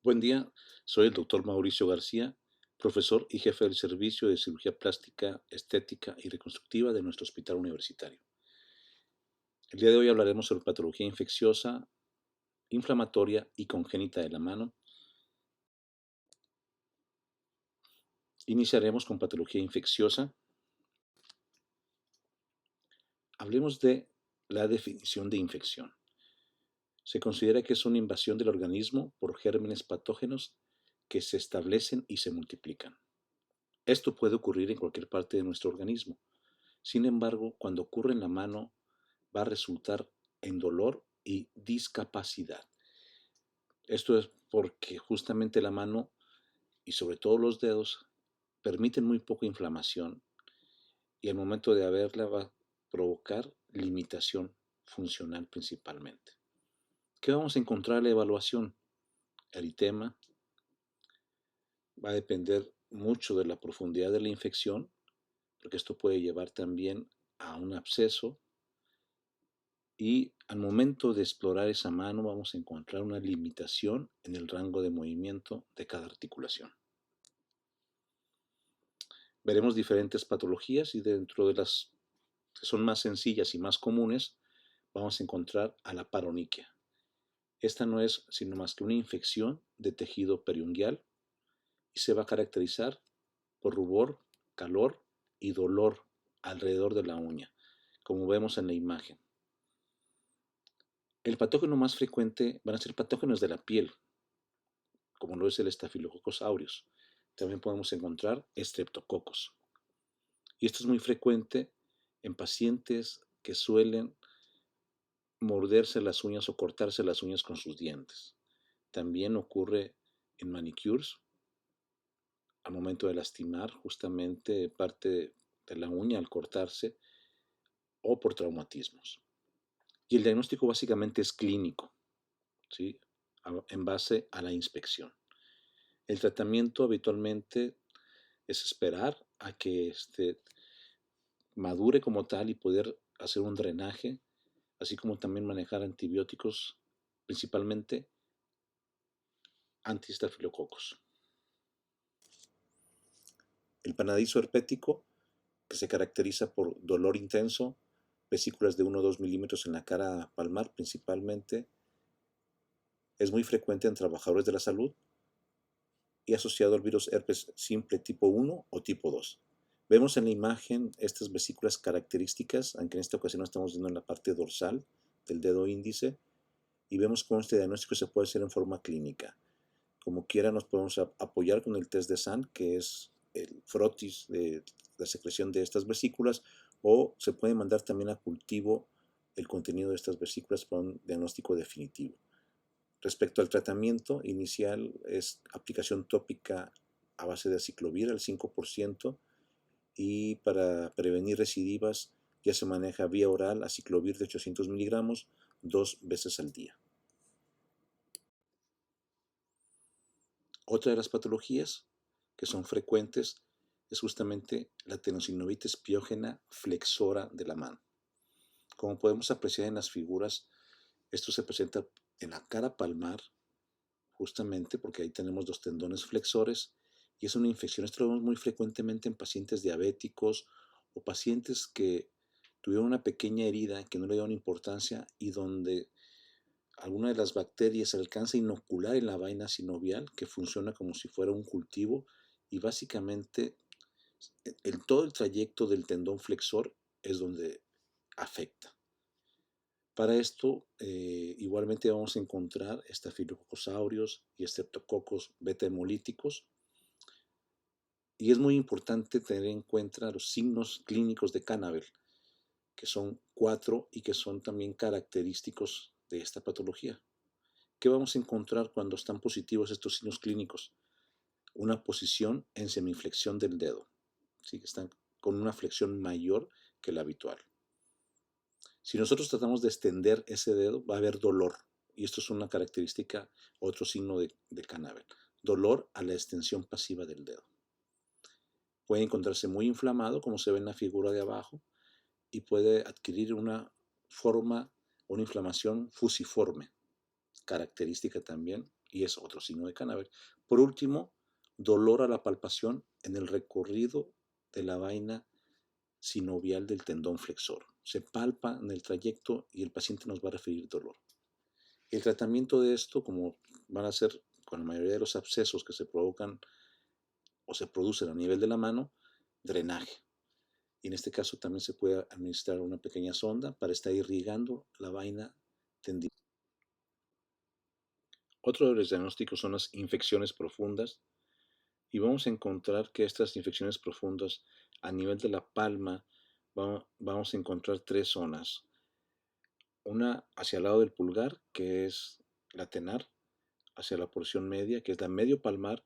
Buen día, soy el doctor Mauricio García, profesor y jefe del Servicio de Cirugía Plástica, Estética y Reconstructiva de nuestro hospital universitario. El día de hoy hablaremos sobre patología infecciosa, inflamatoria y congénita de la mano. Iniciaremos con patología infecciosa. Hablemos de la definición de infección. Se considera que es una invasión del organismo por gérmenes patógenos que se establecen y se multiplican. Esto puede ocurrir en cualquier parte de nuestro organismo. Sin embargo, cuando ocurre en la mano, va a resultar en dolor y discapacidad. Esto es porque justamente la mano y sobre todo los dedos permiten muy poca inflamación y al momento de haberla va a provocar limitación funcional principalmente. ¿Qué vamos a encontrar en la evaluación? Eritema. Va a depender mucho de la profundidad de la infección, porque esto puede llevar también a un absceso. Y al momento de explorar esa mano vamos a encontrar una limitación en el rango de movimiento de cada articulación. Veremos diferentes patologías y dentro de las que son más sencillas y más comunes vamos a encontrar a la paroniquia. Esta no es sino más que una infección de tejido periungual y se va a caracterizar por rubor, calor y dolor alrededor de la uña, como vemos en la imagen. El patógeno más frecuente van a ser patógenos de la piel, como lo es el Staphylococcus aureus. También podemos encontrar estreptococos. Y esto es muy frecuente en pacientes que suelen morderse las uñas o cortarse las uñas con sus dientes. También ocurre en manicures, al momento de lastimar justamente parte de la uña al cortarse o por traumatismos. Y el diagnóstico básicamente es clínico, ¿sí? En base a la inspección. El tratamiento habitualmente es esperar a que madure como tal y poder hacer un drenaje, así como también manejar antibióticos, principalmente antiestafilococos. El panadizo herpético, que se caracteriza por dolor intenso, vesículas de 1 o 2 milímetros en la cara palmar principalmente, es muy frecuente en trabajadores de la salud y asociado al virus herpes simple tipo 1 o tipo 2. Vemos en la imagen estas vesículas características, aunque en esta ocasión estamos viendo en la parte dorsal del dedo índice, y vemos cómo este diagnóstico se puede hacer en forma clínica. Como quiera nos podemos apoyar con el test de SAN, que es el frotis de la secreción de estas vesículas, o se puede mandar también a cultivo el contenido de estas vesículas para un diagnóstico definitivo. Respecto al tratamiento inicial, es aplicación tópica a base de aciclovir al 5%, y para prevenir recidivas ya se maneja vía oral aciclovir de 800 miligramos 2 veces al día. Otra de las patologías que son frecuentes es justamente la tenosinovitis piógena flexora de la mano. Como podemos apreciar en las figuras, esto se presenta en la cara palmar, justamente porque ahí tenemos los tendones flexores, y es una infección. Esto lo vemos muy frecuentemente en pacientes diabéticos o pacientes que tuvieron una pequeña herida que no le dieron importancia y donde alguna de las bacterias alcanza a inocular en la vaina sinovial, que funciona como si fuera un cultivo, y básicamente todo el trayecto del tendón flexor es donde afecta. Para esto, igualmente vamos a encontrar Staphylococcus aureus y Streptococcus beta hemolíticos, y es muy importante tener en cuenta los signos clínicos de Cannabel, que son 4 y que son también característicos de esta patología. ¿Qué vamos a encontrar cuando están positivos estos signos clínicos? Una posición en semiflexión del dedo, ¿sí? Están con una flexión mayor que la habitual. Si nosotros tratamos de extender ese dedo, va a haber dolor, y esto es una característica, otro signo de Cannabel, dolor a la extensión pasiva del dedo. Puede encontrarse muy inflamado, como se ve en la figura de abajo, y puede adquirir una forma, una inflamación fusiforme, característica también y es otro signo de cannabis. Por último, dolor a la palpación en el recorrido de la vaina sinovial del tendón flexor. Se palpa en el trayecto y el paciente nos va a referir dolor. El tratamiento de esto, como van a ser con la mayoría de los abscesos que se provocan o se producen a nivel de la mano, drenaje. Y en este caso también se puede administrar una pequeña sonda para estar irrigando la vaina tendinosa. Otro de los diagnósticos son las infecciones profundas y vamos a encontrar que estas infecciones profundas a nivel de la palma vamos a encontrar tres zonas. Una hacia el lado del pulgar, que es la tenar, hacia la porción media, que es la medio palmar,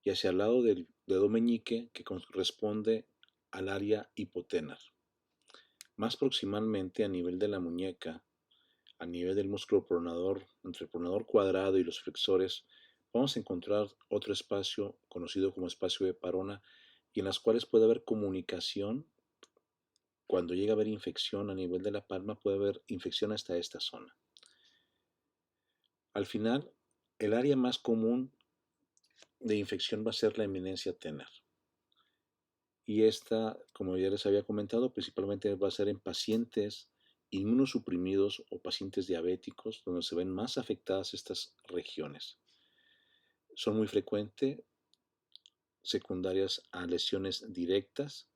y hacia el lado del dedo meñique, que corresponde al área hipotenar. Más proximalmente a nivel de la muñeca, a nivel del músculo pronador, entre el pronador cuadrado y los flexores, vamos a encontrar otro espacio conocido como espacio de Parona y en las cuales puede haber comunicación. Cuando llega a haber infección a nivel de la palma, puede haber infección hasta esta zona. Al final, el área más común de infección va a ser la eminencia tenar. Y esta, como ya les había comentado, principalmente va a ser en pacientes inmunosuprimidos o pacientes diabéticos, donde se ven más afectadas estas regiones. Son muy frecuentes secundarias a lesiones directas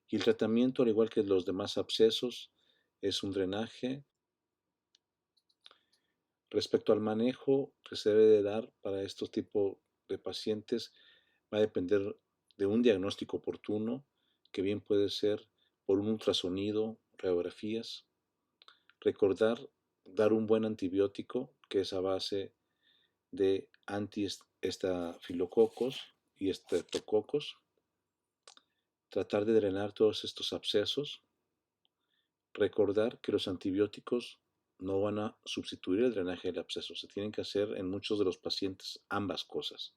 y el tratamiento, al igual que los demás abscesos, es un drenaje. Respecto al manejo que se debe de dar para estos tipos de pacientes, va a depender de un diagnóstico oportuno, que bien puede ser por un ultrasonido, radiografías, recordar dar un buen antibiótico que es a base de antiestafilococos y estreptococos, tratar de drenar todos estos abscesos, recordar que los antibióticos no van a sustituir el drenaje del absceso, se tienen que hacer en muchos de los pacientes ambas cosas.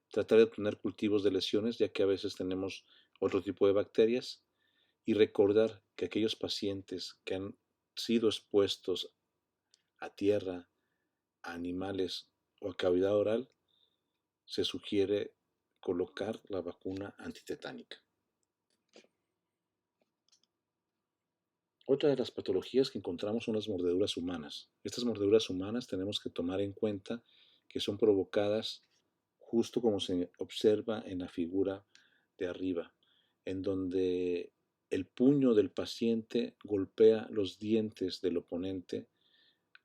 Tratar de obtener cultivos de lesiones, ya que a veces tenemos otro tipo de bacterias, y recordar que aquellos pacientes que han sido expuestos a tierra, a animales o a cavidad oral, se sugiere colocar la vacuna antitetánica. Otra de las patologías que encontramos son las mordeduras humanas. Estas mordeduras humanas tenemos que tomar en cuenta que son provocadas justo como se observa en la figura de arriba, en donde el puño del paciente golpea los dientes del oponente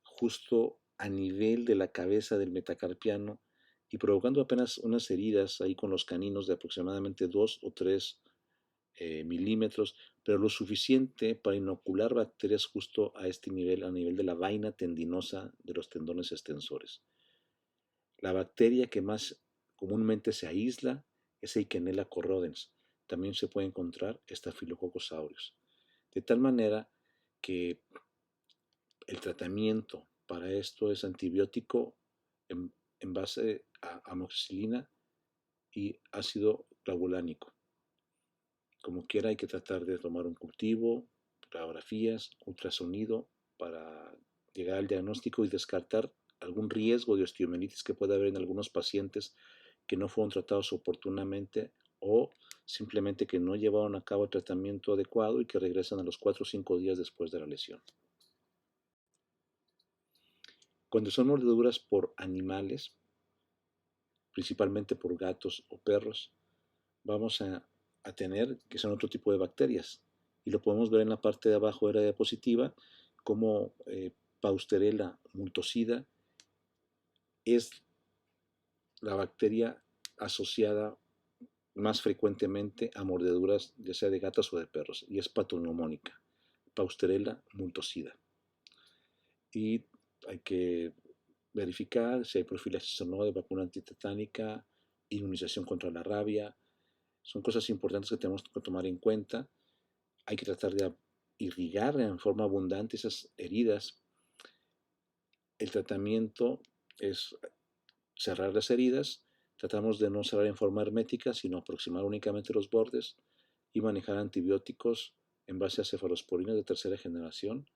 justo a nivel de la cabeza del metacarpiano y provocando apenas unas heridas ahí con los caninos de aproximadamente 2 o 3 milímetros, pero lo suficiente para inocular bacterias justo a este nivel, a nivel de la vaina tendinosa de los tendones extensores. La bacteria que más comúnmente se aísla es Eikenella corrodens. También se puede encontrar Staphylococcus aureus. De tal manera que el tratamiento para esto es antibiótico en base a amoxicilina y ácido clavulánico. Como quiera, hay que tratar de tomar un cultivo, radiografías, ultrasonido para llegar al diagnóstico y descartar algún riesgo de osteomielitis que pueda haber en algunos pacientes que no fueron tratados oportunamente o simplemente que no llevaron a cabo el tratamiento adecuado y que regresan a los 4 o 5 días después de la lesión. Cuando son mordeduras por animales, principalmente por gatos o perros, vamos a tener que son otro tipo de bacterias. Y lo podemos ver en la parte de abajo de la diapositiva como Pausterella multocida es la bacteria asociada más frecuentemente a mordeduras ya sea de gatos o de perros y es patoneumónica, Pausterella multocida. Y hay que verificar si hay profilaxis o no de vacuna antitetánica, inmunización contra la rabia. Son cosas importantes que tenemos que tomar en cuenta. Hay que tratar de irrigar en forma abundante esas heridas. El tratamiento es cerrar las heridas. Tratamos de no cerrar en forma hermética, sino aproximar únicamente los bordes y manejar antibióticos en base a cefalosporinas de tercera generación,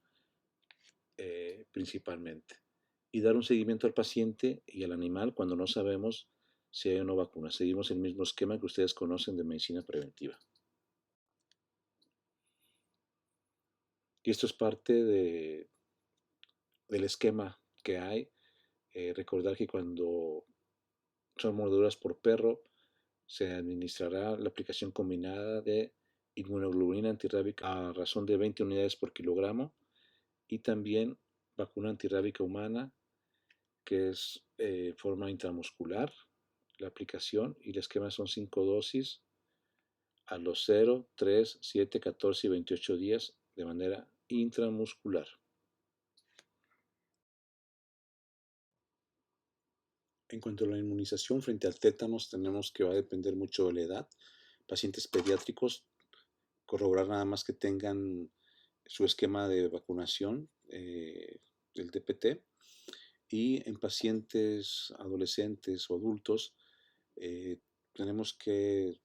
principalmente. y dar un seguimiento al paciente y al animal cuando no sabemos si hay o no vacuna. Seguimos el mismo esquema que ustedes conocen de medicina preventiva. Y esto es parte del esquema que hay. Recordar que cuando son mordeduras por perro, se administrará la aplicación combinada de inmunoglobulina antirrábica a razón de 20 unidades por kilogramo y también vacuna antirrábica humana, que es forma intramuscular, la aplicación, y el esquema son 5 dosis a los 0, 3, 7, 14 y 28 días de manera intramuscular. En cuanto a la inmunización frente al tétanos, tenemos que va a depender mucho de la edad. Pacientes pediátricos, corroborar nada más que tengan su esquema de vacunación, el DPT, y en pacientes adolescentes o adultos tenemos que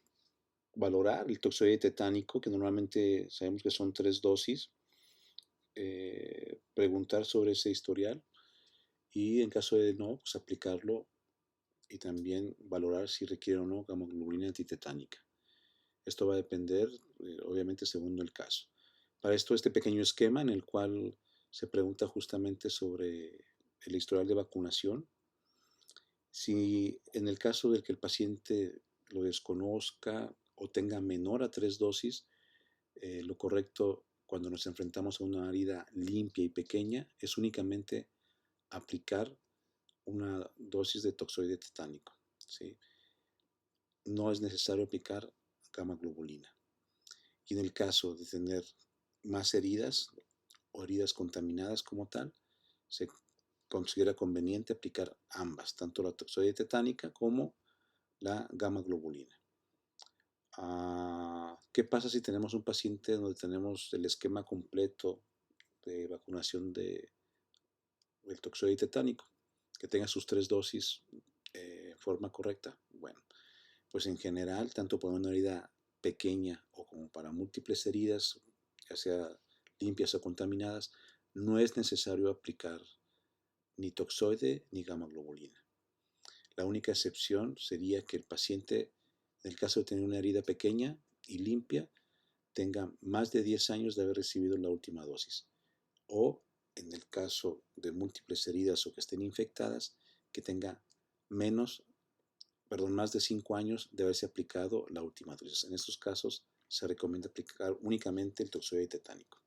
valorar el toxoide tetánico, que normalmente sabemos que son 3 dosis, preguntar sobre ese historial y en caso de no, pues aplicarlo y también valorar si requiere o no gamoglobulina antitetánica. Esto va a depender, obviamente, según el caso. Para esto, este pequeño esquema en el cual se pregunta justamente sobre el historial de vacunación. Si en el caso de que el paciente lo desconozca o tenga menor a 3 dosis, lo correcto cuando nos enfrentamos a una herida limpia y pequeña es únicamente aplicar una dosis de toxoide tetánico, ¿sí? No es necesario aplicar gamma globulina. Y en el caso de tener más heridas o heridas contaminadas como tal, se considera conveniente aplicar ambas, tanto la toxoide tetánica como la gamma globulina. ¿Qué pasa si tenemos un paciente donde tenemos el esquema completo de vacunación del toxoide tetánico, que tenga sus 3 dosis en forma correcta? Bueno, pues en general, tanto para una herida pequeña o como para múltiples heridas, ya sea limpias o contaminadas, no es necesario aplicar ni toxoide ni gamma globulina. La única excepción sería que el paciente, en el caso de tener una herida pequeña y limpia, tenga más de 10 años de haber recibido la última dosis. O en el caso de múltiples heridas o que estén infectadas, que tenga más de 5 años de haberse aplicado la última dosis. En estos casos se recomienda aplicar únicamente el toxoide tetánico.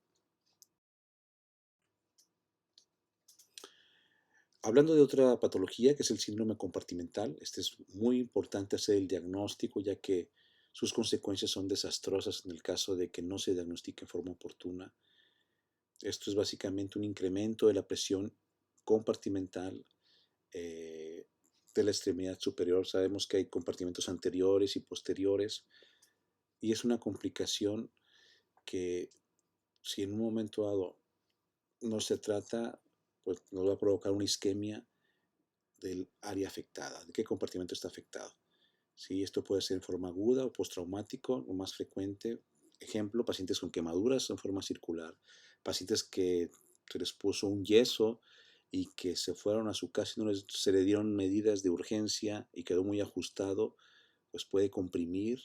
Hablando de otra patología, que es el síndrome compartimental, este es muy importante hacer el diagnóstico, ya que sus consecuencias son desastrosas en el caso de que no se diagnostique en forma oportuna. Esto es básicamente un incremento de la presión compartimental de la extremidad superior. Sabemos que hay compartimentos anteriores y posteriores y es una complicación que si en un momento dado no se trata, pues nos va a provocar una isquemia del área afectada, de qué compartimento está afectado. Sí, esto puede ser en forma aguda o postraumático, lo más frecuente. Ejemplo, pacientes con quemaduras en forma circular, pacientes que se les puso un yeso y que se fueron a su casa y se le dieron medidas de urgencia y quedó muy ajustado, pues puede comprimir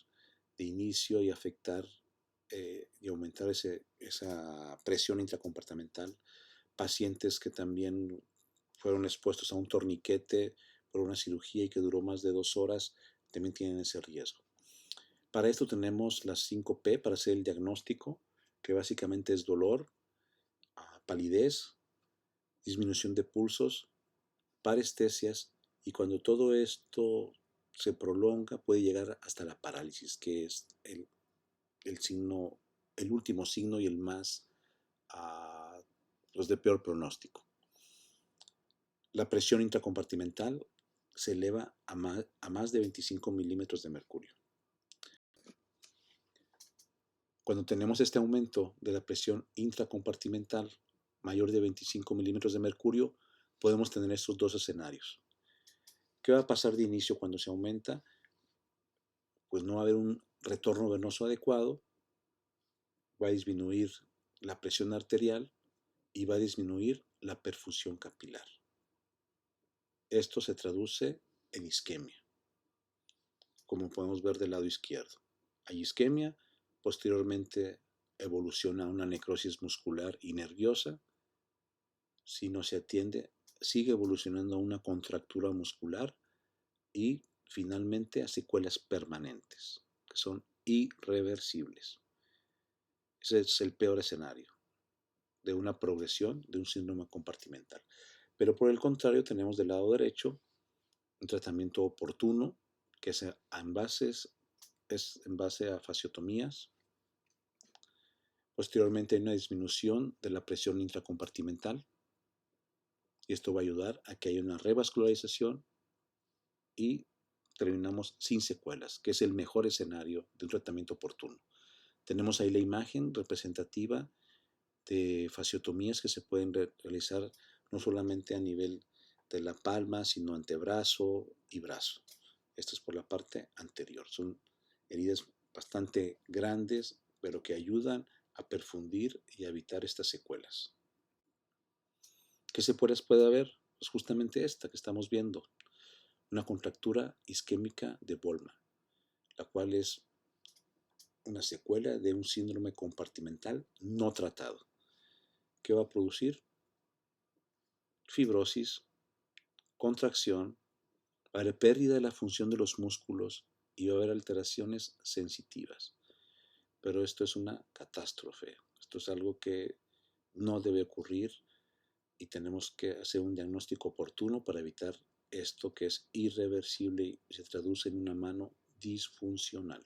de inicio y afectar y aumentar esa presión intracompartimental. Pacientes que también fueron expuestos a un torniquete por una cirugía y que duró más de 2 horas, también tienen ese riesgo. Para esto tenemos las 5P para hacer el diagnóstico, que básicamente es dolor, palidez, disminución de pulsos, parestesias, y cuando todo esto se prolonga puede llegar hasta la parálisis, que es el signo, el último signo y el más los de peor pronóstico. La presión intracompartimental se eleva a más de 25 milímetros de mercurio. Cuando tenemos este aumento de la presión intracompartimental mayor de 25 milímetros de mercurio, podemos tener estos dos escenarios. ¿Qué va a pasar de inicio cuando se aumenta? Pues no va a haber un retorno venoso adecuado, va a disminuir la presión arterial y va a disminuir la perfusión capilar. Esto se traduce en isquemia, como podemos ver del lado izquierdo. Hay isquemia, posteriormente evoluciona a una necrosis muscular y nerviosa. Si no se atiende, sigue evolucionando a una contractura muscular y finalmente a secuelas permanentes, que son irreversibles. Ese es el peor escenario de una progresión de un síndrome compartimental. Pero por el contrario, tenemos del lado derecho un tratamiento oportuno, que es en base a fasciotomías. Posteriormente hay una disminución de la presión intracompartimental y esto va a ayudar a que haya una revascularización y terminamos sin secuelas, que es el mejor escenario de un tratamiento oportuno. Tenemos ahí la imagen representativa de fasciotomías que se pueden realizar no solamente a nivel de la palma, sino antebrazo y brazo. Esto es por la parte anterior. Son heridas bastante grandes, pero que ayudan a perfundir y a evitar estas secuelas. ¿Qué secuelas puede haber? Pues justamente esta que estamos viendo, una contractura isquémica de Volmer, la cual es una secuela de un síndrome compartimental no tratado. ¿Qué va a producir? Fibrosis, contracción, va a haber pérdida de la función de los músculos y va a haber alteraciones sensitivas. Pero esto es una catástrofe. Esto es algo que no debe ocurrir y tenemos que hacer un diagnóstico oportuno para evitar esto que es irreversible y se traduce en una mano disfuncional.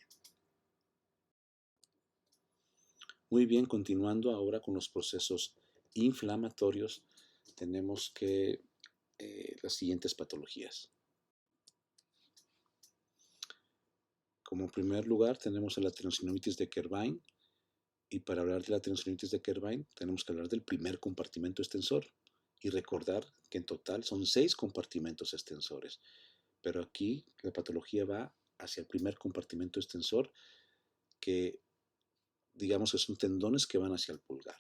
Muy bien, continuando ahora con los procesos inflamatorios, tenemos que las siguientes patologías. Como primer lugar tenemos a la tendinositis de Kerbein, y para hablar de la tendinositis de Kerbein tenemos que hablar del primer compartimento extensor y recordar que en total son 6 compartimentos extensores, pero aquí la patología va hacia el primer compartimento extensor, que digamos que son tendones que van hacia el pulgar.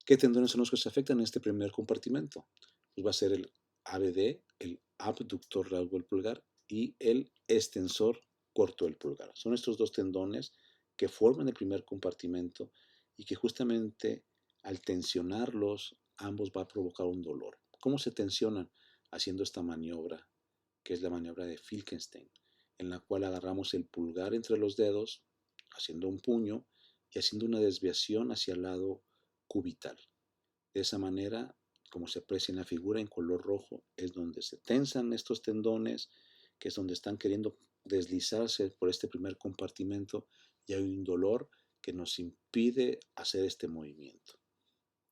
¿Qué tendones son los que se afectan en este primer compartimento? Pues va a ser el ABD, el abductor largo del pulgar, y el extensor corto del pulgar. Son estos dos tendones que forman el primer compartimento y que justamente al tensionarlos, ambos va a provocar un dolor. ¿Cómo se tensionan? Haciendo esta maniobra, que es la maniobra de Finkelstein, en la cual agarramos el pulgar entre los dedos, haciendo un puño y haciendo una desviación hacia el lado cubital. De esa manera, como se aprecia en la figura en color rojo, es donde se tensan estos tendones, que es donde están queriendo deslizarse por este primer compartimento, y hay un dolor que nos impide hacer este movimiento,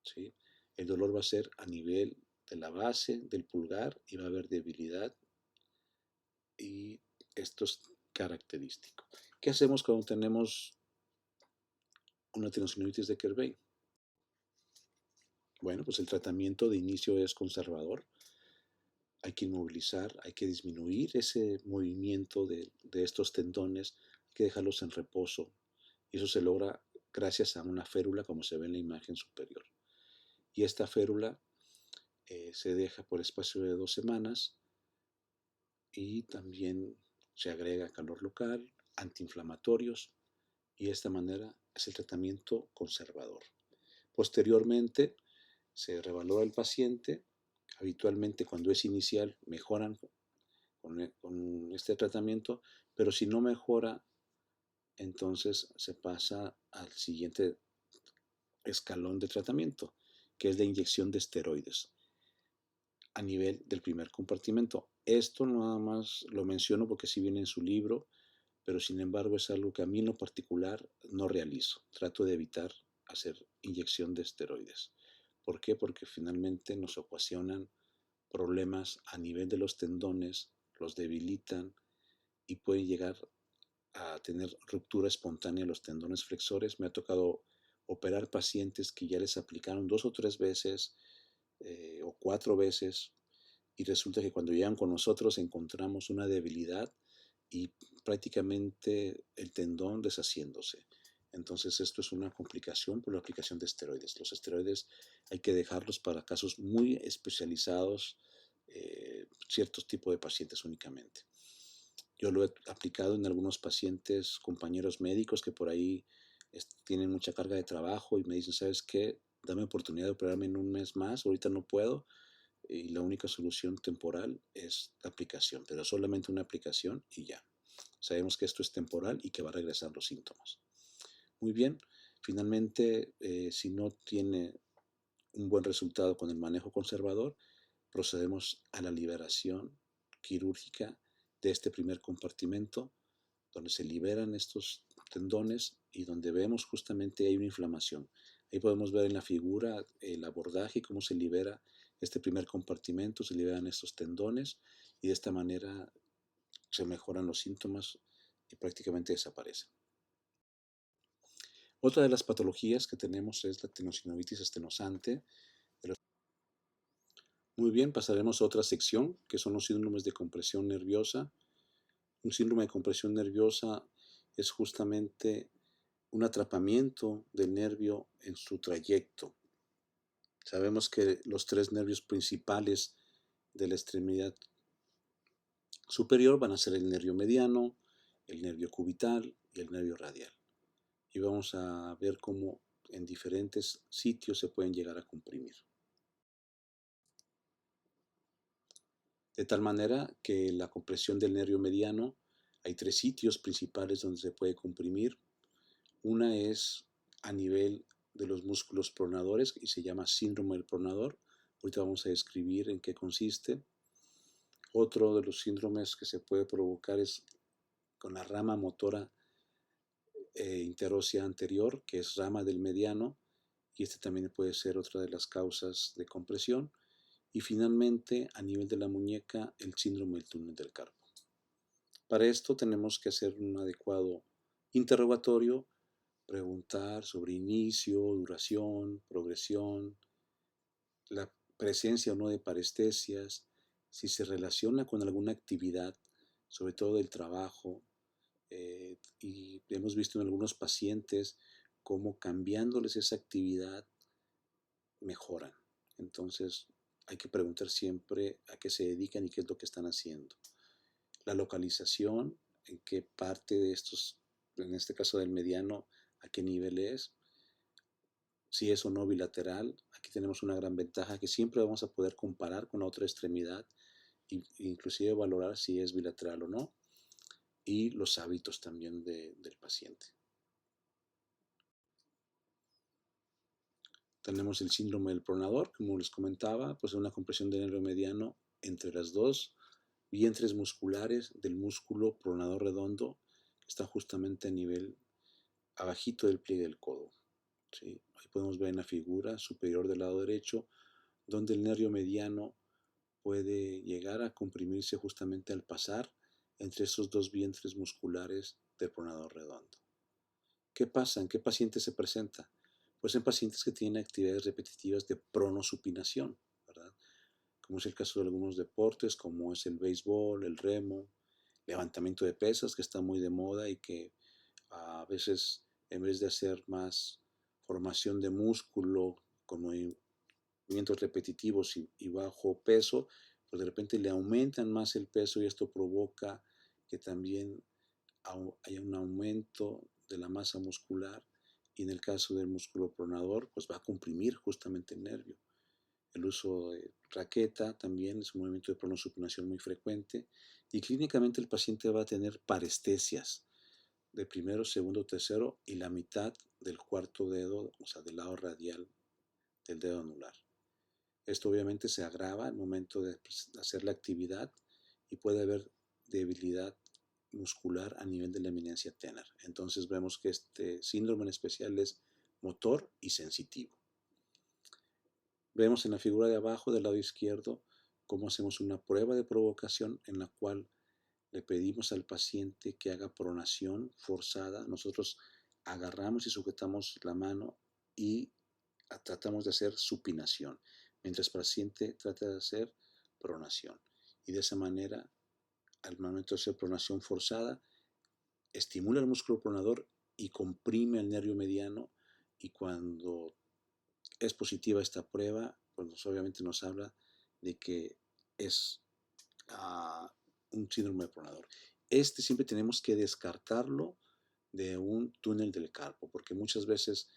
¿sí? El dolor va a ser a nivel de la base del pulgar y va a haber debilidad, y esto es característico. ¿Qué hacemos cuando tenemos una tendinositis de Kerbein? Bueno, pues el tratamiento de inicio es conservador. Hay que inmovilizar, hay que disminuir ese movimiento de estos tendones, hay que dejarlos en reposo. Y eso se logra gracias a una férula, como se ve en la imagen superior. Y esta férula se deja por espacio de 2 semanas y también se agrega calor local, antiinflamatorios, y de esta manera es el tratamiento conservador. Posteriormente se revalora el paciente. Habitualmente cuando es inicial mejoran con este tratamiento, pero si no mejora, entonces se pasa al siguiente escalón de tratamiento, que es la inyección de esteroides a nivel del primer compartimento. Esto nada más lo menciono porque sí viene en su libro, pero sin embargo es algo que a mí en lo particular no realizo. Trato de evitar hacer inyección de esteroides. ¿Por qué? Porque finalmente nos ocasionan problemas a nivel de los tendones, los debilitan y pueden llegar a tener ruptura espontánea de los tendones flexores. Me ha tocado operar pacientes que ya les aplicaron 2 o 3 veces o 4 veces, y resulta que cuando llegan con nosotros encontramos una debilidad y prácticamente el tendón deshaciéndose. Entonces esto es una complicación por la aplicación de esteroides. Los esteroides hay que dejarlos para casos muy especializados, ciertos tipos de pacientes únicamente. Yo lo he aplicado en algunos pacientes, compañeros médicos que por ahí tienen mucha carga de trabajo y me dicen, ¿sabes qué? Dame oportunidad de operarme en un mes más, ahorita no puedo y la única solución temporal es la aplicación, pero solamente una aplicación y ya. Sabemos que esto es temporal y que va a regresar los síntomas. Muy bien, finalmente, si no tiene un buen resultado con el manejo conservador, procedemos a la liberación quirúrgica de este primer compartimento, donde se liberan estos tendones y donde vemos justamente hay una inflamación. Ahí podemos ver en la figura el abordaje y cómo se libera este primer compartimento, se liberan estos tendones y de esta manera se mejoran los síntomas y prácticamente desaparecen. Otra de las patologías que tenemos es la tenosinovitis estenosante. Muy bien, pasaremos a otra sección, que son los síndromes de compresión nerviosa. Un síndrome de compresión nerviosa es justamente un atrapamiento del nervio en su trayecto. Sabemos que los tres nervios principales de la extremidad superior van a ser el nervio mediano, el nervio cubital y el nervio radial. Y vamos a ver cómo en diferentes sitios se pueden llegar a comprimir. De tal manera que la compresión del nervio mediano, hay tres sitios principales donde se puede comprimir. Una es a nivel de los músculos pronadores y se llama síndrome del pronador. Ahorita vamos a describir en qué consiste. Otro de los síndromes que se puede provocar es con la rama motora interósea anterior, que es rama del mediano, y este también puede ser otra de las causas de compresión. Y finalmente, a nivel de la muñeca, el síndrome del túnel del carpo. Para esto tenemos que hacer un adecuado interrogatorio, preguntar sobre inicio, duración, progresión, la presencia o no de parestesias, si se relaciona con alguna actividad, sobre todo del trabajo, y hemos visto en algunos pacientes cómo cambiándoles esa actividad mejoran. Entonces hay que preguntar siempre a qué se dedican y qué es lo que están haciendo. La localización, en qué parte de estos, en este caso del mediano, a qué nivel es, si es o no bilateral. Aquí tenemos una gran ventaja que siempre vamos a poder comparar con la otra extremidad e inclusive valorar si es bilateral o no, y los hábitos también del paciente. Tenemos el síndrome del pronador, como les comentaba, pues una compresión del nervio mediano entre las dos vientres musculares del músculo pronador redondo, que está justamente a nivel abajito del pliegue del codo. ¿Sí? Ahí podemos ver en la figura superior del lado derecho, donde el nervio mediano puede llegar a comprimirse justamente al pasar entre esos dos vientres musculares del pronador redondo. ¿Qué pasa? ¿En qué pacientes se presenta? Pues en pacientes que tienen actividades repetitivas de pronosupinación, ¿verdad? Como es el caso de algunos deportes, como es el béisbol, el remo, levantamiento de pesas, que está muy de moda y que a veces en vez de hacer más formación de músculo con movimientos repetitivos y bajo peso, pues de repente le aumentan más el peso y esto provoca que también haya un aumento de la masa muscular y en el caso del músculo pronador, pues va a comprimir justamente el nervio. El uso de raqueta también es un movimiento de pronosupinación muy frecuente y clínicamente el paciente va a tener parestesias de primero, segundo, tercero y la mitad del cuarto dedo, o sea, del lado radial del dedo anular. Esto obviamente se agrava al momento de hacer la actividad y puede haber debilidad muscular a nivel de la eminencia tenar. Entonces vemos que este síndrome en especial es motor y sensitivo. Vemos en la figura de abajo del lado izquierdo cómo hacemos una prueba de provocación en la cual le pedimos al paciente que haga pronación forzada. Nosotros agarramos y sujetamos la mano y tratamos de hacer supinación, mientras el paciente trata de hacer pronación. Y de esa manera, al momento de hacer pronación forzada, estimula el músculo pronador y comprime el nervio mediano, y cuando es positiva esta prueba, pues obviamente nos habla de que es un síndrome pronador. Siempre tenemos que descartarlo de un túnel del carpo, porque muchas veces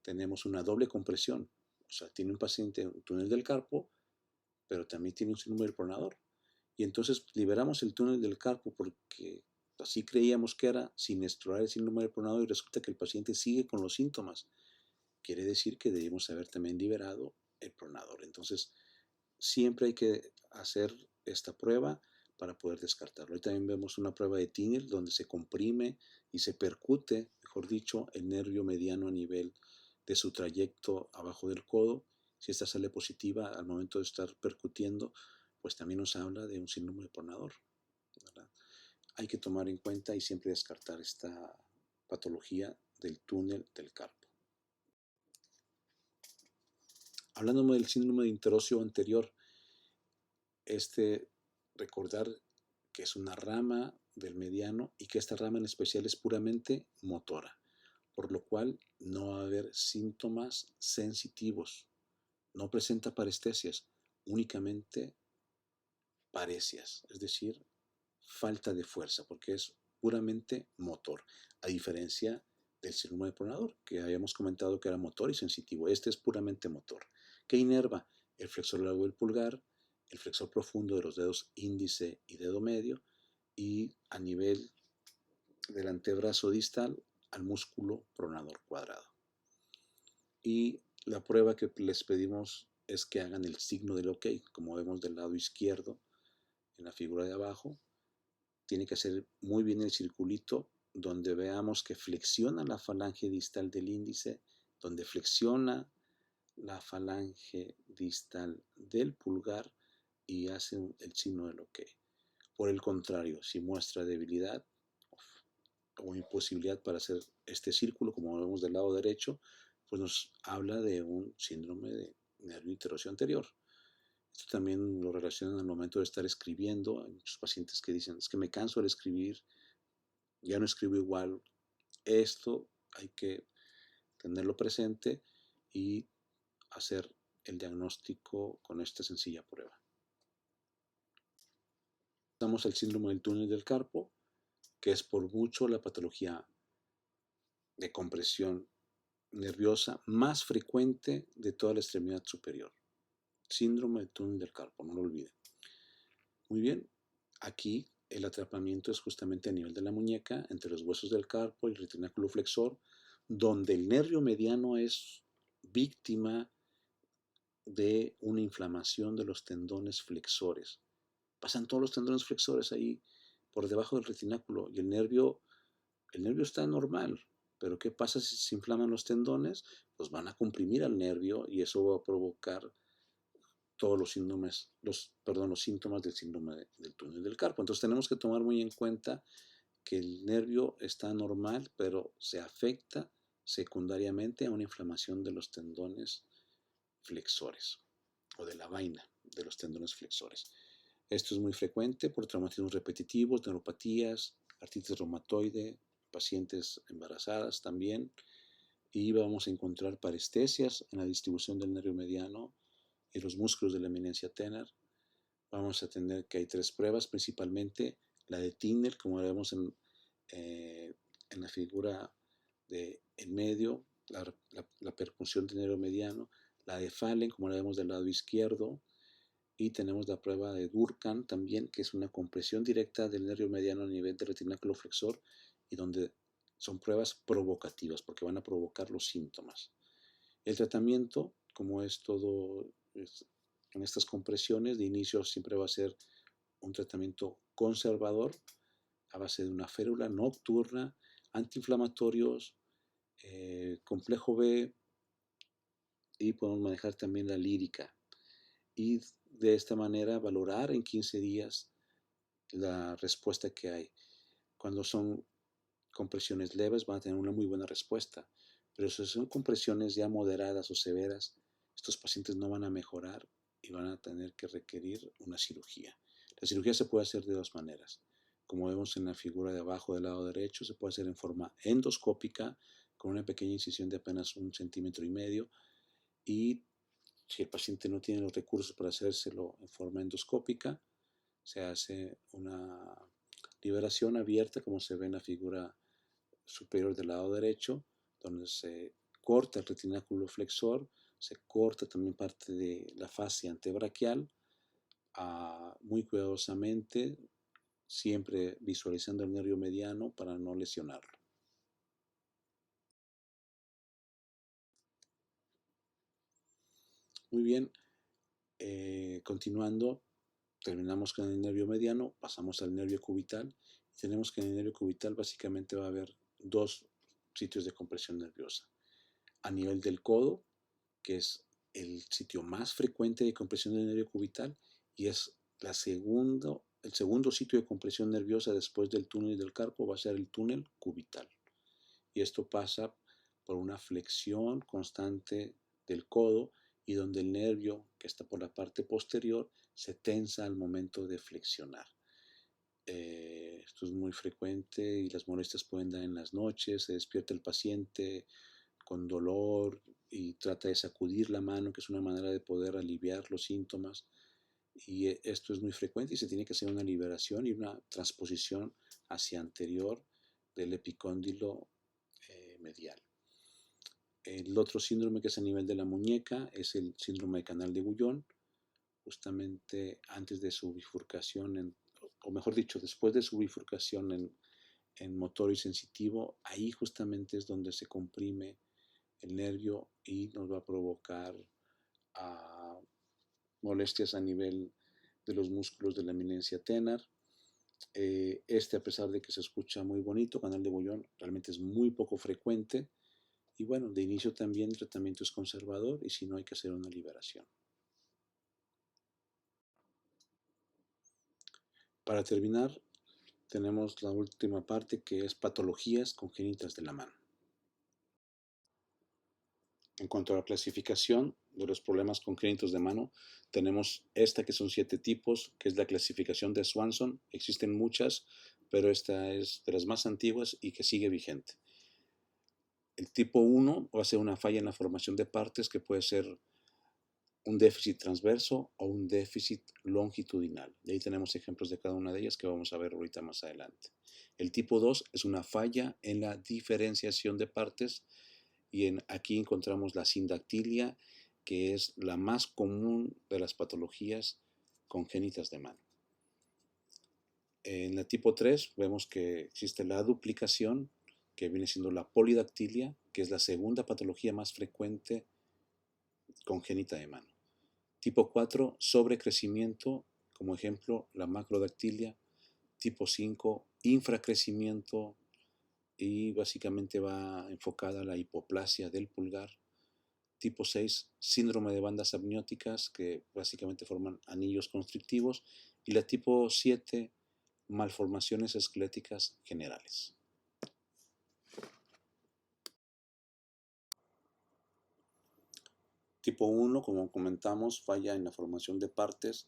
tenemos una doble compresión. O sea, tiene un paciente un túnel del carpo, pero también tiene un síndrome del pronador. Y entonces liberamos el túnel del carpo porque así creíamos que era, sin explorar el síndrome del pronador, y resulta que el paciente sigue con los síntomas. Quiere decir que debemos haber también liberado el pronador. Entonces, siempre hay que hacer esta prueba para poder descartarlo. Y también vemos una prueba de Tinel donde se comprime y se percute, mejor dicho, el nervio mediano a nivel de su trayecto abajo del codo. Si esta sale positiva al momento de estar percutiendo, pues también nos habla de un síndrome de pronador, ¿verdad? Hay que tomar en cuenta y siempre descartar esta patología del túnel del carpo. Hablando del síndrome de interocio anterior, recordar que es una rama del mediano y que esta rama en especial es puramente motora, por lo cual no va a haber síntomas sensitivos, no presenta parestesias, únicamente paresias, es decir, falta de fuerza, porque es puramente motor, a diferencia del síndrome de pronador, que habíamos comentado que era motor y sensitivo. Este es puramente motor. ¿Qué inerva? El flexor largo del pulgar, el flexor profundo de los dedos índice y dedo medio, y a nivel del antebrazo distal al músculo pronador cuadrado. Y la prueba que les pedimos es que hagan el signo del OK, como vemos del lado izquierdo en la figura de abajo. Tiene que hacer muy bien el circulito donde veamos que flexiona la falange distal del índice, donde flexiona la falange distal del pulgar y hace el signo del OK. Por el contrario, si muestra debilidad o imposibilidad para hacer este círculo, como vemos del lado derecho, pues nos habla de un síndrome de nervio interocio anterior. Esto también lo relacionan al momento de estar escribiendo. Hay muchos pacientes que dicen, es que me canso de escribir, ya no escribo igual. Esto hay que tenerlo presente y hacer el diagnóstico con esta sencilla prueba. Damos el síndrome del túnel del carpo, que es por mucho la patología de compresión nerviosa más frecuente de toda la extremidad superior. Síndrome del túnel del carpo, no lo olviden. Muy bien, aquí el atrapamiento es justamente a nivel de la muñeca, entre los huesos del carpo y el retináculo flexor, donde el nervio mediano es víctima de una inflamación de los tendones flexores. Pasan todos los tendones flexores ahí por debajo del retináculo y el nervio está normal, pero ¿qué pasa si se inflaman los tendones? Pues van a comprimir al nervio y eso va a provocar todos los síntomas del síndrome del túnel del carpo. Entonces tenemos que tomar muy en cuenta que el nervio está normal, pero se afecta secundariamente a una inflamación de los tendones flexores o de la vaina de los tendones flexores. Esto es muy frecuente por traumatismos repetitivos, neuropatías, artritis reumatoide, pacientes embarazadas también, y vamos a encontrar parestesias en la distribución del nervio mediano y los músculos de la eminencia tenar. Vamos a tener que hay tres pruebas, principalmente la de Tinel, como vemos en la figura de en medio, la percusión del nervio mediano, la de Fallen, como la vemos del lado izquierdo, y tenemos la prueba de Durkan también, que es una compresión directa del nervio mediano a nivel del retináculo flexor, y donde son pruebas provocativas, porque van a provocar los síntomas. El tratamiento, como es todo en estas compresiones, de inicio siempre va a ser un tratamiento conservador a base de una férula nocturna, antiinflamatorios, complejo B, y podemos manejar también la lírica. Y de esta manera valorar en 15 días la respuesta que hay. Cuando son compresiones leves van a tener una muy buena respuesta, pero si son compresiones ya moderadas o severas, estos pacientes no van a mejorar y van a tener que requerir una cirugía. La cirugía se puede hacer de dos maneras. como vemos en la figura de abajo del lado derecho, se puede hacer en forma endoscópica con una pequeña incisión de apenas 1,5 centímetros, y si el paciente no tiene los recursos para hacérselo en forma endoscópica, se hace una liberación abierta, como se ve en la figura superior del lado derecho, donde se corta el retináculo flexor, se corta también parte de la fascia antebraquial, muy cuidadosamente, siempre visualizando el nervio mediano para no lesionarlo. Muy bien, continuando, terminamos con el nervio mediano, pasamos al nervio cubital. Tenemos que en el nervio cubital básicamente va a haber dos sitios de compresión nerviosa. A nivel del codo, que es el sitio más frecuente de compresión del nervio cubital y es el segundo sitio de compresión nerviosa después del túnel del carpo, va a ser el túnel cubital. Y esto pasa por una flexión constante del codo y donde el nervio que está por la parte posterior se tensa al momento de flexionar. Esto es muy frecuente y las molestias pueden dar en las noches, se despierta el paciente con dolor y trata de sacudir la mano, que es una manera de poder aliviar los síntomas. Y esto es muy frecuente y se tiene que hacer una liberación y una transposición hacia anterior del epicóndilo medial. El otro síndrome que es a nivel de la muñeca es el síndrome de canal de Guyon, justamente antes de su bifurcación, o mejor dicho, después de su bifurcación en motor y sensitivo, ahí justamente es donde se comprime el nervio y nos va a provocar molestias a nivel de los músculos de la eminencia tenar. A pesar de que se escucha muy bonito, canal de Guyon, realmente es muy poco frecuente. Y bueno, de inicio también el tratamiento es conservador y si no hay que hacer una liberación. Para terminar, tenemos la última parte que es patologías congénitas de la mano. En cuanto a la clasificación de los problemas congénitos de mano, tenemos esta que son 7 tipos, que es la clasificación de Swanson. Existen muchas, pero esta es de las más antiguas y que sigue vigente. El tipo 1 va a ser una falla en la formación de partes que puede ser un déficit transverso o un déficit longitudinal. Y ahí tenemos ejemplos de cada una de ellas que vamos a ver ahorita más adelante. El tipo 2 es una falla en la diferenciación de partes y aquí encontramos la sindactilia, que es la más común de las patologías congénitas de mano. En la tipo 3 vemos que existe la duplicación, que viene siendo la polidactilia, que es la segunda patología más frecuente congénita de mano. Tipo 4, sobrecrecimiento, como ejemplo la macrodactilia. Tipo 5, infracrecimiento, y básicamente va enfocada a la hipoplasia del pulgar. Tipo 6, síndrome de bandas amnióticas, que básicamente forman anillos constrictivos. Y la tipo 7, malformaciones esqueléticas generales. Tipo 1, como comentamos, falla en la formación de partes.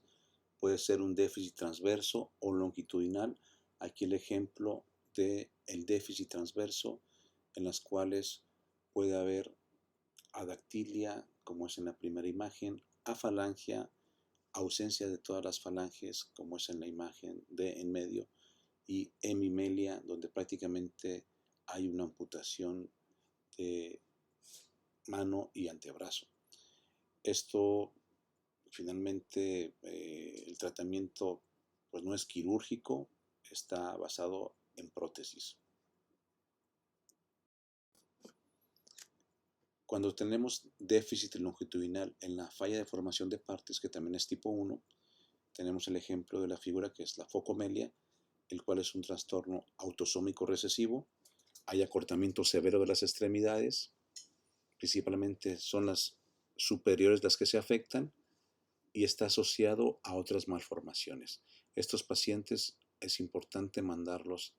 Puede ser un déficit transverso o longitudinal. Aquí el ejemplo del déficit transverso, en las cuales puede haber adactilia, como es en la primera imagen, afalangia, ausencia de todas las falanges, como es en la imagen de en medio, y hemimelia, donde prácticamente hay una amputación de mano y antebrazo. Esto finalmente el tratamiento pues no es quirúrgico, está basado en prótesis. Cuando tenemos déficit longitudinal en la falla de formación de partes, que también es tipo 1, tenemos el ejemplo de la figura que es la focomelia, el cual es un trastorno autosómico recesivo. Hay acortamiento severo de las extremidades, principalmente son las superiores las que se afectan, y está asociado a otras malformaciones. Estos pacientes es importante mandarlos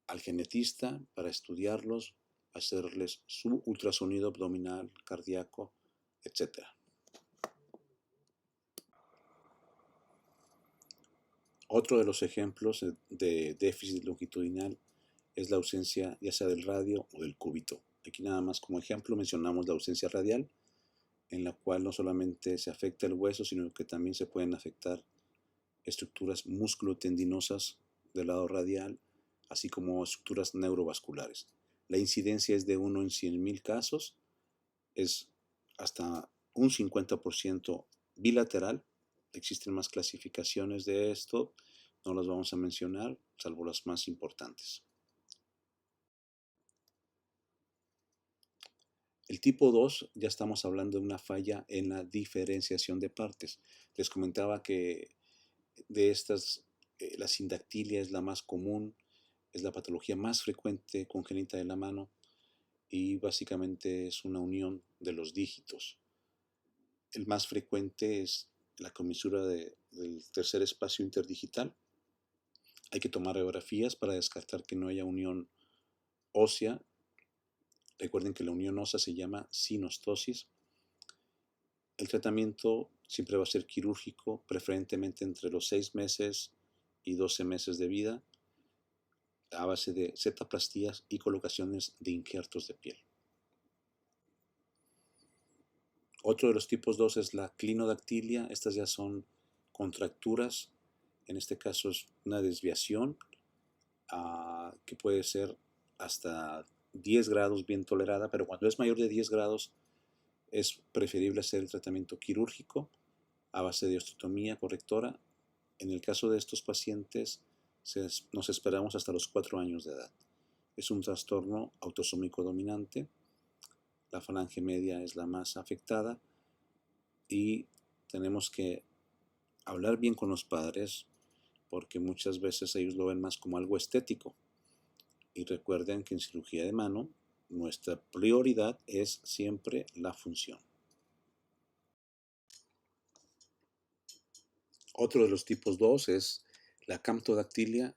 al genetista para estudiarlos, hacerles su ultrasonido abdominal, cardíaco, etc. Otro de los ejemplos de déficit longitudinal es la ausencia ya sea del radio o del cúbito. Aquí nada más como ejemplo mencionamos la ausencia radial, en la cual no solamente se afecta el hueso, sino que también se pueden afectar estructuras musculotendinosas del lado radial, así como estructuras neurovasculares. La incidencia es de 1 en 100.000 casos, es hasta un 50% bilateral. Existen más clasificaciones de esto, no las vamos a mencionar, salvo las más importantes. El tipo 2 ya estamos hablando de una falla en la diferenciación de partes. Les comentaba que de estas, la sindactilia es la más común, es la patología más frecuente congénita de la mano y básicamente es una unión de los dígitos. El más frecuente es la comisura del tercer espacio interdigital. Hay que tomar radiografías para descartar que no haya unión ósea. Recuerden que la unión ósea se llama sinostosis. El tratamiento siempre va a ser quirúrgico, preferentemente entre los 6 meses y 12 meses de vida, a base de setaplastías y colocaciones de injertos de piel. Otro de los tipos 2 es la clinodactilia. Estas ya son contracturas, en este caso es una desviación que puede ser hasta 10 grados bien tolerada, pero cuando es mayor de 10 grados es preferible hacer el tratamiento quirúrgico a base de osteotomía correctora. En el caso de estos pacientes nos esperamos hasta los 4 años de edad. Es un trastorno autosómico dominante. La falange media es la más afectada y tenemos que hablar bien con los padres porque muchas veces ellos lo ven más como algo estético. Y recuerden que en cirugía de mano nuestra prioridad es siempre la función. Otro de los tipos 2 es la camptodactilia.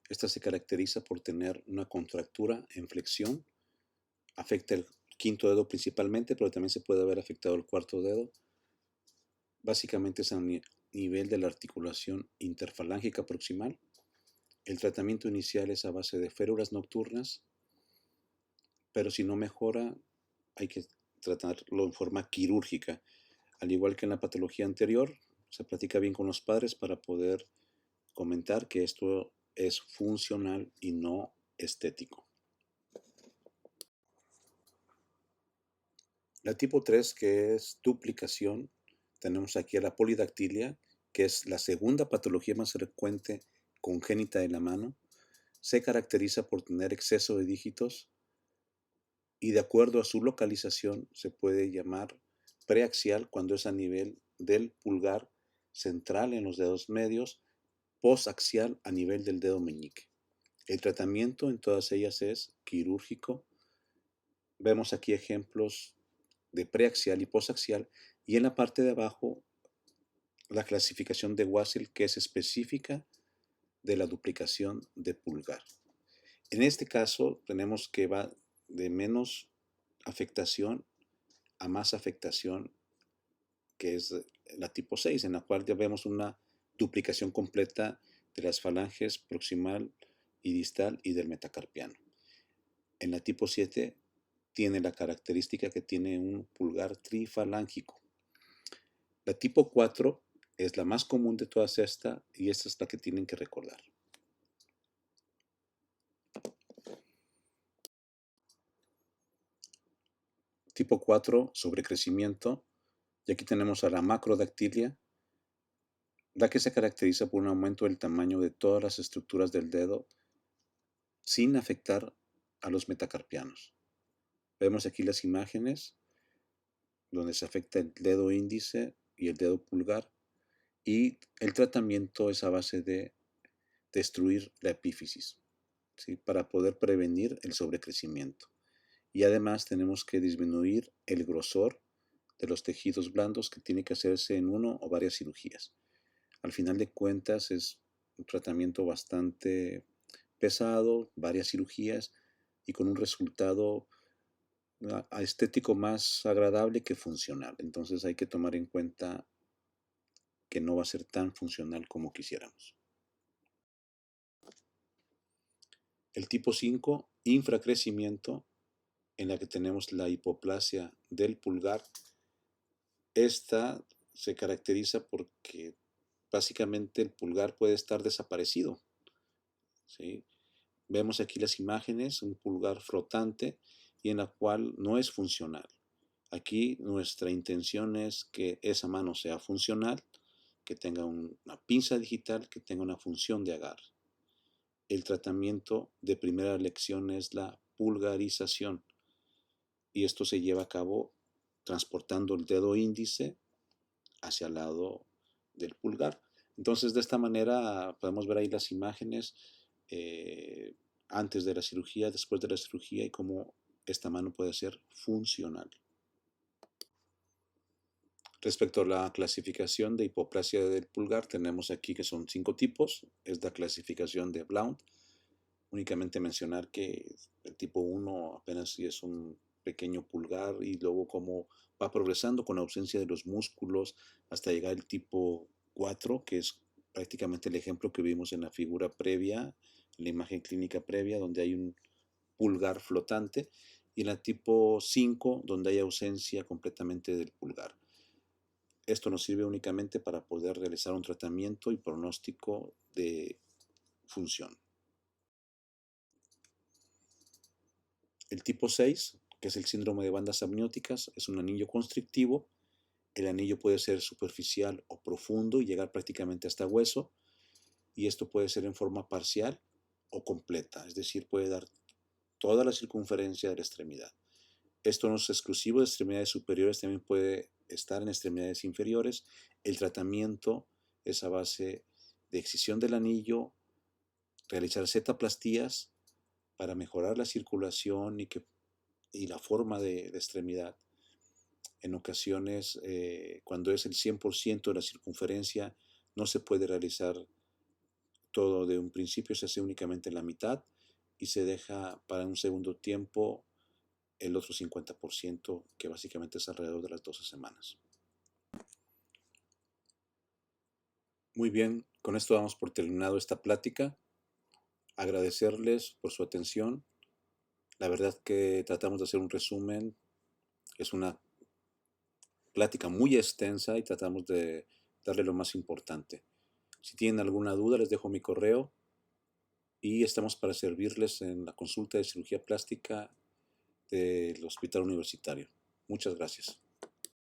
Esta se caracteriza por tener una contractura en flexión. Afecta el quinto dedo principalmente, pero también se puede haber afectado el cuarto dedo. Básicamente es a nivel de la articulación interfalángica proximal. El tratamiento inicial es a base de férulas nocturnas, pero si no mejora, hay que tratarlo en forma quirúrgica. Al igual que en la patología anterior, se platica bien con los padres para poder comentar que esto es funcional y no estético. La tipo 3, que es duplicación, tenemos aquí a la polidactilia, que es la segunda patología más frecuente congénita de la mano. Se caracteriza por tener exceso de dígitos y de acuerdo a su localización se puede llamar preaxial cuando es a nivel del pulgar central en los dedos medios, posaxial a nivel del dedo meñique. El tratamiento en todas ellas es quirúrgico. Vemos aquí ejemplos de preaxial y posaxial y en la parte de abajo la clasificación de Wassel que es específica de la duplicación de pulgar. En este caso tenemos que va de menos afectación a más afectación, que es la tipo 6, en la cual ya vemos una duplicación completa de las falanges proximal y distal y del metacarpiano. En la tipo 7 tiene la característica que tiene un pulgar trifalángico. La tipo 4 es la más común de todas estas y esta es la que tienen que recordar. Tipo 4, sobrecrecimiento. Y aquí tenemos a la macrodactilia, la que se caracteriza por un aumento del tamaño de todas las estructuras del dedo sin afectar a los metacarpianos. Vemos aquí las imágenes donde se afecta el dedo índice y el dedo pulgar y el tratamiento es a base de destruir la epífisis, ¿sí? Para poder prevenir el sobrecrecimiento. Y además tenemos que disminuir el grosor de los tejidos blandos que tiene que hacerse en uno o varias cirugías. Al final de cuentas es un tratamiento bastante pesado, varias cirugías y con un resultado estético más agradable que funcional. Entonces hay que tomar en cuenta que no va a ser tan funcional como quisiéramos. El tipo 5, infracrecimiento, en la que tenemos la hipoplasia del pulgar. Esta se caracteriza porque básicamente el pulgar puede estar desaparecido, ¿sí? Vemos aquí las imágenes, un pulgar flotante y en la cual no es funcional. Aquí nuestra intención es que esa mano sea funcional, que tenga una pinza digital, que tenga una función de agarre. El tratamiento de primera elección es la pulgarización y esto se lleva a cabo transportando el dedo índice hacia el lado del pulgar. Entonces, de esta manera podemos ver ahí las imágenes eh, antes de la cirugía, después de la cirugía y cómo esta mano puede ser funcional. Respecto a la clasificación de hipoplasia del pulgar, tenemos aquí que son 5 tipos. Es la clasificación de Blount. Únicamente mencionar que el tipo 1 apenas si es un pequeño pulgar y luego cómo va progresando con ausencia de los músculos hasta llegar al tipo 4, que es prácticamente el ejemplo que vimos en la figura previa, en la imagen clínica previa, donde hay un pulgar flotante, y en la tipo 5, donde hay ausencia completamente del pulgar. Esto nos sirve únicamente para poder realizar un tratamiento y pronóstico de función. El tipo 6, que es el síndrome de bandas amnióticas, es un anillo constrictivo. El anillo puede ser superficial o profundo y llegar prácticamente hasta hueso, y esto puede ser en forma parcial o completa, es decir, puede dar toda la circunferencia de la extremidad. Esto no es exclusivo de extremidades superiores, también puede estar en extremidades inferiores. El tratamiento es a base de excisión del anillo, realizar zetaplastías para mejorar la circulación y la forma de extremidad. En ocasiones, cuando es el 100% de la circunferencia, no se puede realizar todo de un principio, se hace únicamente la mitad y se deja para un segundo tiempo el otro 50%, que básicamente es alrededor de las 12 semanas. Muy bien, con esto damos por terminado esta plática. Agradecerles por su atención. La verdad que tratamos de hacer un resumen. Es una plática muy extensa y tratamos de darle lo más importante. Si tienen alguna duda, les dejo mi correo y estamos para servirles en la consulta de cirugía plástica del Hospital Universitario. Muchas gracias.